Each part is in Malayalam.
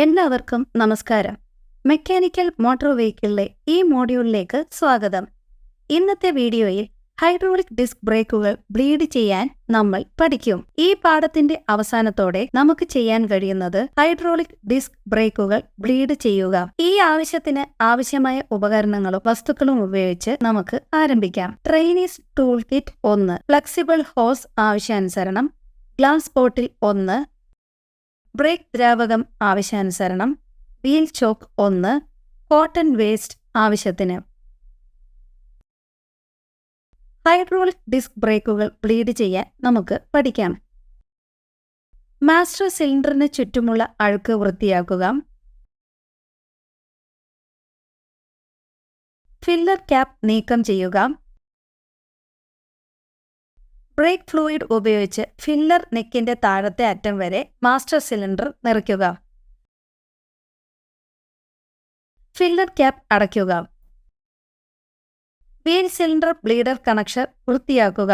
എല്ലാവർക്കും നമസ്കാരം. മെക്കാനിക്കൽ മോട്ടോർ വെഹിക്കിളിലെ ഈ മോഡ്യൂളിലേക്ക് സ്വാഗതം. ഇന്നത്തെ വീഡിയോയിൽ ഹൈഡ്രോളിക് ഡിസ്ക് ബ്രേക്കുകൾ ബ്ലീഡ് ചെയ്യാൻ നമ്മൾ പഠിക്കും. ഈ പാഠത്തിന്റെ അവസാനത്തോടെ നമുക്ക് ചെയ്യാൻ കഴിയുന്നത് ഹൈഡ്രോളിക് ഡിസ്ക് ബ്രേക്കുകൾ ബ്ലീഡ് ചെയ്യുക. ഈ ആവശ്യത്തിന് ആവശ്യമായ ഉപകരണങ്ങളും വസ്തുക്കളും ഉപയോഗിച്ച് നമുക്ക് ആരംഭിക്കാം. ട്രെയിനീസ് ടൂൾ കിറ്റ് 1, ഫ്ലെക്സിബിൾ ഹോസ് ആവശ്യാനുസരണം, ഗ്ലാസ് ബോട്ടിൽ 1, ബ്രേക്ക് ദ്രാവകം ആവശ്യാനുസരണം, വീൽ ചോക്ക് 1, കോട്ടൺ വേസ്റ്റ് ആവശ്യത്തിന്. ഹൈഡ്രോളിക് ഡിസ്ക് ബ്രേക്കുകൾ ബ്ലീഡ് ചെയ്യാൻ നമുക്ക് പഠിക്കാം. മാസ്റ്റർ സിലിണ്ടറിന് ചുറ്റുമുള്ള അഴുക്ക് വൃത്തിയാക്കുക. ഫില്ലർ ക്യാപ്പ് നീക്കം ചെയ്യുക. ബ്രേക്ക് ഫ്ലൂയിഡ് ഉപയോഗിച്ച് ഫില്ലർ നെക്കിന്റെ താഴത്തെ അറ്റം വരെ മാസ്റ്റർ സിലിണ്ടർ നിറയ്ക്കുക. ഫില്ലർ ക്യാപ്പ് അടയ്ക്കുക. വീൽ സിലിണ്ടർ ബ്ലീഡർ കണക്ഷൻ വൃത്തിയാക്കുക.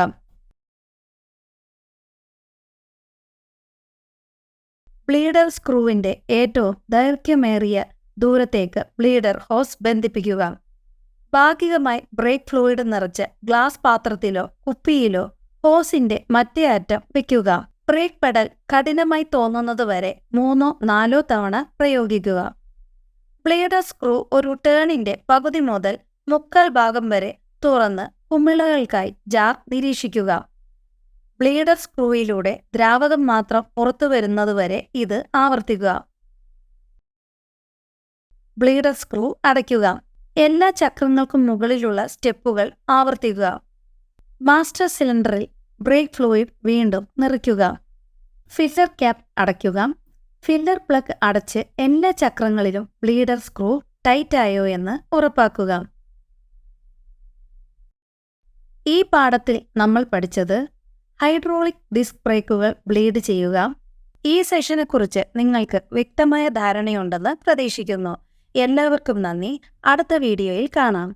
ബ്ലീഡർ സ്ക്രൂവിന്റെ ഏറ്റവും ദൈർഘ്യമേറിയ ദൂരത്തേക്ക് ബ്ലീഡർ ഹോസ് ബന്ധിപ്പിക്കുക. ഭാഗികമായി ബ്രേക്ക് ഫ്ലൂയിഡ് നിറച്ച് ഗ്ലാസ് പാത്രത്തിലോ കുപ്പിയിലോ ഹോസിന്റെ മറ്റേ അറ്റം വയ്ക്കുക. ബ്രേക്ക് പെഡൽ കഠിനമായി തോന്നുന്നതുവരെ 3-4 തവണ പ്രയോഗിക്കുക. ബ്ലീഡർ സ്ക്രൂ ഒരു ടേണിന്റെ പകുതി മുതൽ 3/4 ഭാഗം വരെ തുറന്ന് കുമിളകൾക്കായി ജാർ നിരീക്ഷിക്കുക. ബ്ലീഡർ സ്ക്രൂയിലൂടെ ദ്രാവകം മാത്രം പുറത്തു വരുന്നതുവരെ ഇത് ആവർത്തിക്കുക. ബ്ലീഡർ സ്ക്രൂ അടയ്ക്കുക. എല്ലാ ചക്രങ്ങൾക്കും മുകളിലുള്ള സ്റ്റെപ്പുകൾ ആവർത്തിക്കുക. മാസ്റ്റർ സിലിണ്ടറിൽ ബ്രേക്ക് ഫ്ലൂയിഡ് വീണ്ടും നിറയ്ക്കുക. ഫില്ലർ ക്യാപ്പ് അടയ്ക്കുക. ഫില്ലർ പ്ലഗ് അടച്ച് എല്ലാ ചക്രങ്ങളിലും ബ്ലീഡർ സ്ക്രൂ ടൈറ്റ് ആയോ എന്ന് ഉറപ്പാക്കുക. ഈ പാഠത്തിൽ നമ്മൾ പഠിച്ചത് ഹൈഡ്രോളിക് ഡിസ്ക് ബ്രേക്കുകൾ ബ്ലീഡ് ചെയ്യുക. ഈ സെഷനെക്കുറിച്ച് നിങ്ങൾക്ക് വ്യക്തമായ ധാരണയുണ്ടെന്ന് പ്രതീക്ഷിക്കുന്നു. എല്ലാവർക്കും നന്ദി. അടുത്ത വീഡിയോയിൽ കാണാം.